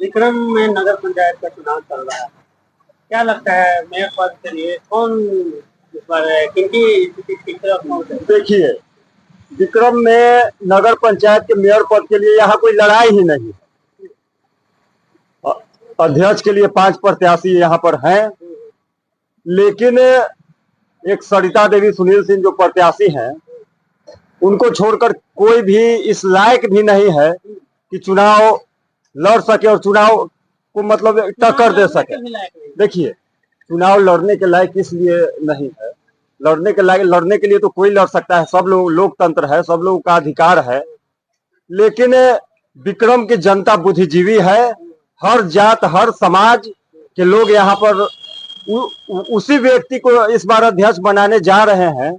विक्रम में नगर पंचायत का चुनाव चल रहा है। क्या लगता है मेयर पद के लिए कौन इस बार किनकी स्थिति किस तरफ पहुंच है? देखिए, विक्रम में नगर पंचायत के मेयर पद के लिए यहाँ कोई लड़ाई ही नहीं। अध्यक्ष के लिए 5 प्रत्याशी यहाँ पर हैं, लेकिन एक सरिता देवी सुनील सिंह जो प्रत्याशी हैं, उनको छोड़कर कोई भी इस लायक भी नहीं है कि चुनाव लड़ सके और चुनाव को मतलब टक्कर दे सके। देखिए, चुनाव लड़ने के लायक इसलिए नहीं है, लड़ने के लिए तो कोई लड़ सकता है, सब लोग लोकतंत्र है, सब लोगों का अधिकार है। लेकिन विक्रम की जनता बुद्धिजीवी है, हर जात हर समाज के लोग यहाँ पर उसी व्यक्ति को इस बार अध्यक्ष बनाने जा रहे हैं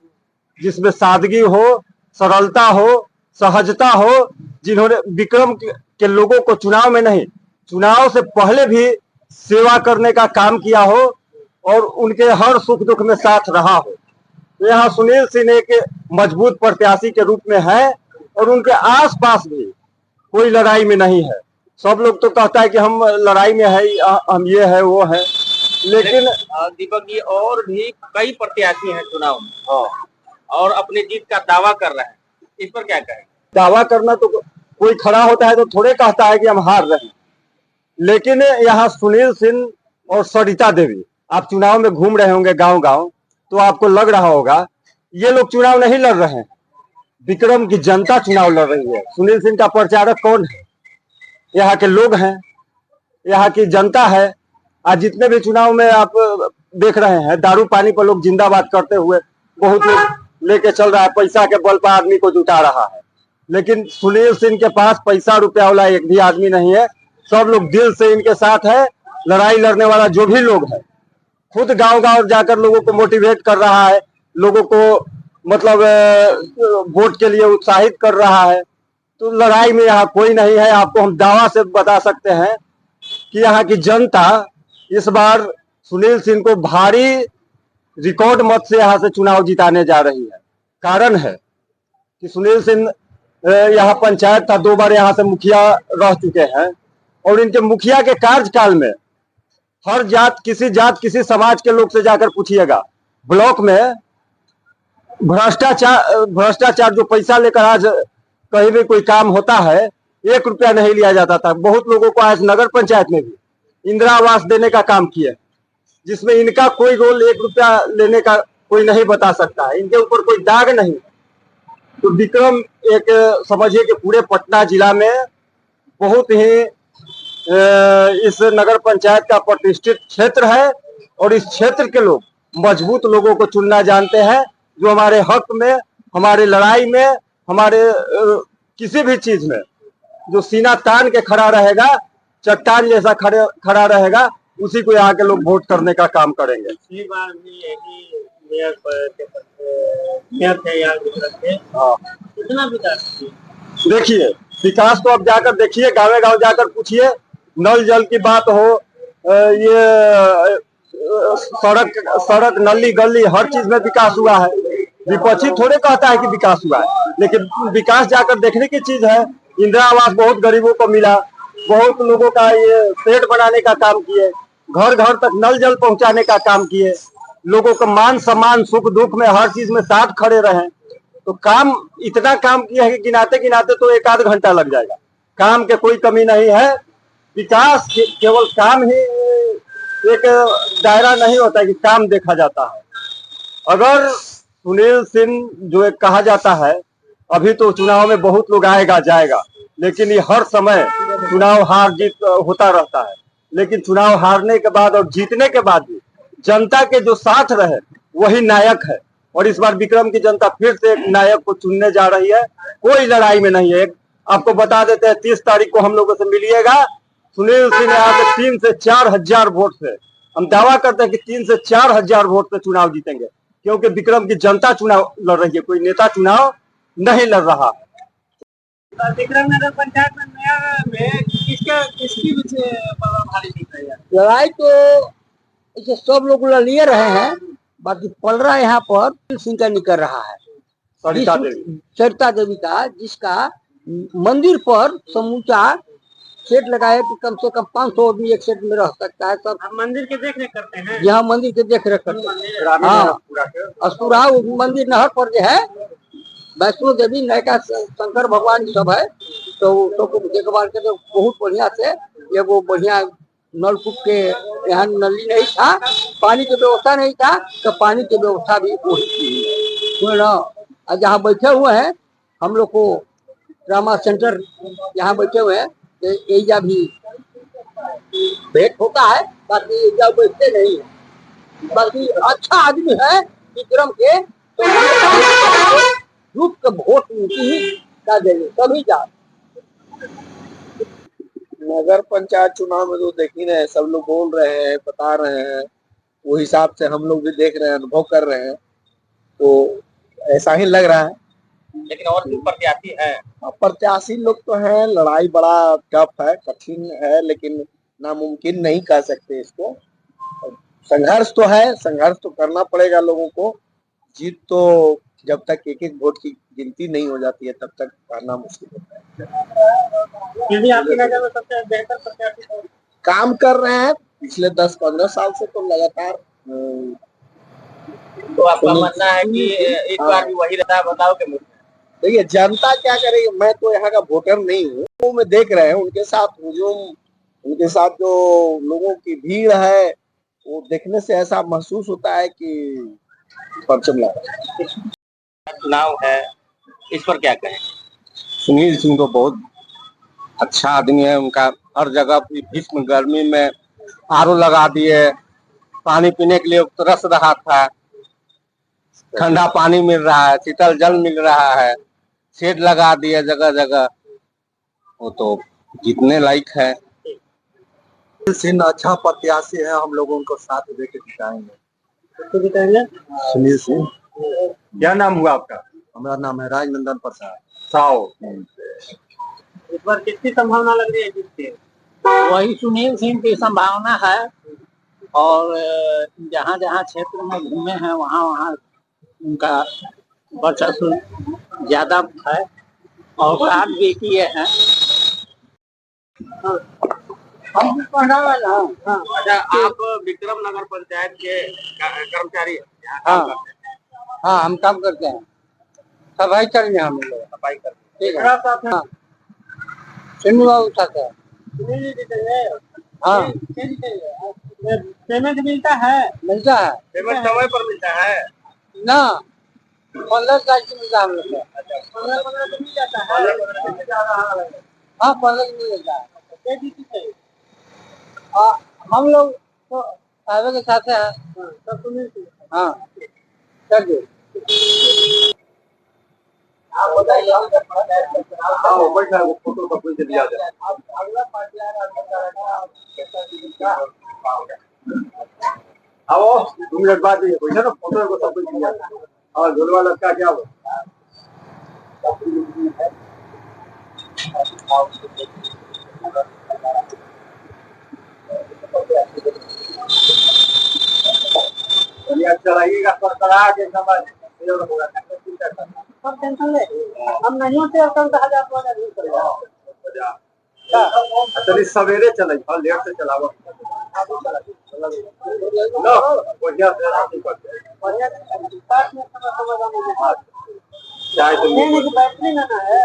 जिसमें सादगी हो, सरलता हो, सहजता हो, जिन्होंने विक्रम के लोगों को चुनाव में नहीं, चुनाव से पहले भी सेवा करने का काम किया हो और उनके हर सुख दुख में साथ रहा हो। तो यहाँ सुनील सिंह एक मजबूत प्रत्याशी के रूप में है और उनके आसपास भी कोई लड़ाई में नहीं है। सब लोग तो कहता है कि हम लड़ाई में है, हम ये है वो है, लेकिन दीपक जी और भी कई प्रत्याशी हैं चुनाव में और अपनी जीत का दावा कर रहे हैं, इस पर क्या कहें? दावा करना तो कोई खड़ा होता है तो थोड़े कहता है कि हम हार रहे हैं, लेकिन यहाँ सुनील सिंह और सरिता देवी, आप चुनाव में घूम रहे होंगे गांव गांव, तो आपको लग रहा होगा ये लोग चुनाव नहीं लड़ रहे हैं, विक्रम की जनता चुनाव लड़ रही है। सुनील सिंह का प्रचारक कौन है? यहाँ के लोग हैं, यहाँ की जनता है। आज जितने भी चुनाव में आप देख रहे हैं, दारू पानी पर लोग जिंदाबाद करते हुए बहुत लोग लेके चल रहा है, पैसा के बल पर आदमी को जुटा रहा है, लेकिन सुनील सिंह के पास पैसा रुपया वाला एक भी आदमी नहीं है। सब लोग दिल से इनके साथ है। लड़ाई लड़ने वाला जो भी लोग है, खुद गांव गांव जाकर लोगों को मोटिवेट कर रहा है, लोगों को मतलब वोट के लिए उत्साहित कर रहा है। तो लड़ाई में यहाँ कोई नहीं है। आपको हम दावा से बता सकते हैं कि यहाँ की जनता इस बार सुनील सिंह को भारी रिकॉर्ड मत से यहाँ से चुनाव जिताने जा रही है। कारण है कि सुनील सिंह यहाँ पंचायत था, 2 बार यहाँ से मुखिया रह चुके हैं और इनके मुखिया के कार्यकाल में हर जात किसी समाज के लोग से जाकर पूछिएगा, ब्लॉक में भ्रष्टाचार जो पैसा लेकर आज कहीं भी कोई काम होता है, 1 रुपया नहीं लिया जाता था। बहुत लोगों को आज नगर पंचायत में भी इंदिरा आवास देने का काम किया, जिसमें इनका कोई रोल 1 रुपया लेने का कोई नहीं बता सकता है, इनके ऊपर कोई दाग नहीं। तो विक्रम एक समझिए कि पूरे पटना जिला में बहुत ही इस नगर पंचायत का प्रतिष्ठित क्षेत्र है और इस क्षेत्र के लोग मजबूत लोगों को चुनना जानते हैं, जो हमारे हक में, हमारे लड़ाई में, हमारे किसी भी चीज में जो सीना तान के खड़ा रहेगा, चट्टान जैसा खड़ा रहेगा, उसी को यहाँ के लोग वोट करने का काम करेंगे। पिछली बार भी यही मेयर थे यहाँ विक्रम के। कितना विकास किया? देखिए, विकास तो अब जाकर देखिए, गाँव गाँव जाकर पूछिए, नल जल की बात हो, ये सड़क नली गली हर चीज में विकास हुआ है। विपक्षी थोड़े कहता है कि विकास हुआ है, लेकिन विकास जाकर देखने की चीज है। इंदिरा आवास बहुत गरीबों को मिला, बहुत लोगों का ये पेट बनाने का काम किए, घर घर तक नल जल पहुंचाने का काम किए, लोगों का मान सम्मान सुख दुख में हर चीज में साथ खड़े रहे। तो काम इतना काम किया है कि गिनाते गिनाते तो 1 आध घंटा लग जाएगा। काम के कोई कमी नहीं है। विकास केवल काम ही एक दायरा नहीं होता है कि काम देखा जाता है। अगर सुनील सिंह जो एक कहा जाता है, अभी तो चुनाव में बहुत लोग आएगा जाएगा, लेकिन ये हर समय चुनाव हार जीत होता रहता है। लेकिन चुनाव हारने के बाद और जीतने के बाद भी जनता के जो साथ रहे वही नायक है, और इस बार विक्रम की जनता फिर से एक नायक को चुनने जा रही है। कोई लड़ाई में नहीं है। आपको बता देते हैं, 30 तारीख को हम लोगों से मिलिएगा। सुनील सिंह यहाँ से 3 से 4 हजार वोट से, हम दावा करते हैं कि 3 से 4 हजार वोट से चुनाव जीतेंगे, क्योंकि विक्रम की जनता चुनाव लड़ रही है, कोई नेता चुनाव नहीं लड़ रहा। विक्रम नगर पंचायत में मेयर में किसकी भारी दिख रही है? लड़ाई तो इसे सब लोग लिए रहे हैं, बाकी पलड़ा यहाँ पर सुनील सिंह का निकल रहा है, सरिता देवी का, जिसका मंदिर पर समूचा सेट लगाए कि कम से कम 500 आदमी एक सेट में रह सकता है। सब आप मंदिर के देख रेख करते हैं? यहाँ मंदिर के देख रेख करते हैं। हाँ, अस्तुरा मंदिर नहर पर जो है वैष्णो देवी नयका शंकर भगवान सब है, तो सबको देखभाल करके बहुत बढ़िया से। ये वो बढ़िया नलकूप के यहाँ नली नहीं था, पानी की व्यवस्था नहीं था, तो पानी की व्यवस्था भी वही थी ना। और जहाँ बैठे हुए हैं हम लोग को ड्रामा सेंटर, यहाँ बैठे हुए हैं, एजा भी भेंट होता है, बाकी एजा बैठते नहीं है। बाकी अच्छा आदमी है विक्रम के, तो रुक के वोट उनकी ही का देंगे सभी जात। नगर पंचायत चुनाव में तो देख ही रहे हैं, सब लोग बोल रहे हैं, बता रहे हैं, वो हिसाब से हम लोग भी देख रहे हैं, अनुभव कर रहे हैं, तो ऐसा ही लग रहा है। लेकिन और भी प्रत्याशी है? प्रत्याशी लोग तो हैं, लड़ाई बड़ा टफ है, कठिन है, लेकिन नामुमकिन नहीं कह सकते इसको। संघर्ष तो है, संघर्ष तो करना पड़ेगा लोगों को। जीत तो जब तक एक एक वोट की गिनती नहीं हो जाती है तब तक पाना मुश्किल होता है। फिर भी आपकी नजर में सबसे बेहतर प्रत्याशी कौन? काम कर रहे हैं पिछले 10-15 साल से तो लगातार। तो आपका मानना है कि एक बार भी वही रहता है बदलाव के मुद्दे? देखिए जनता क्या करेगी, मैं तो यहाँ का वोटर नहीं हूँ, वो मैं देख रहे हैं उनके साथ हुजूम, उनके साथ जो लोगों की भीड़ है, वो देखने से ऐसा महसूस होता है कि परचम लगा। चुनाव है, इस पर क्या कहें? सुनील सिंह तो बहुत अच्छा आदमी है, उनका हर जगह भीष्म गर्मी में आरओ लगा दिए, पानी पीने के लिए तरस रहा था, ठंडा पानी मिल रहा है, शीतल जल मिल रहा है, शेड लगा दिए जगह जगह, वो तो जीतने लायक है। सिंह अच्छा प्रत्याशी है, हम लोग उनको साथ देके जिताएंगे। सुनील सिंह। क्या नाम हुआ आपका? हमारा नाम है राजनंदन प्रसाद साव। इस बार किसकी संभावना लग रही है जिसकी? वही सुनील सिंह की संभावना है, और जहाँ जहाँ क्षेत्र में घूमे हैं वहाँ वहाँ उनका वर्चस्व ज्यादा है और काम भी किए हैं। हम पढ़ा वाला। हाँ, अच्छा, आप विक्रम नगर पंचायत के कर्मचारी हैं? हाँ हाँ, हम काम करते हैं, सफाई कर्मी हम लोग। सफाई करते ठीक है। हाँ, सिन्नू बाबू साथ है। हाँ, पेमेंट मिलता है? मिलता है। पेमेंट समय पर मिलता है ना? 15 तारीख को मिलता है हम लोग को। अच्छा, 15 दिन मिल जाता है? हाँ, 15 दिन मिल जाता है। हम लोग तो साहब के साथ हैं। हाँ, कर दो। हाँ, बैठा है, वो फोटो का कोई दिया जाए। आओ 2 मिनट बाद ये बैठा ना, फोटो को सब कुछ दिया जाए। और झुलवा लटका क्या हो? चलाइएगा सरकरा के समझ होगा, सब टेंशन ले, हम नहीं होते और कल 10,000 चलिए सवेरे चले, लेट से चलाओ। बढ़िया से चाय तो बैटरी ना है,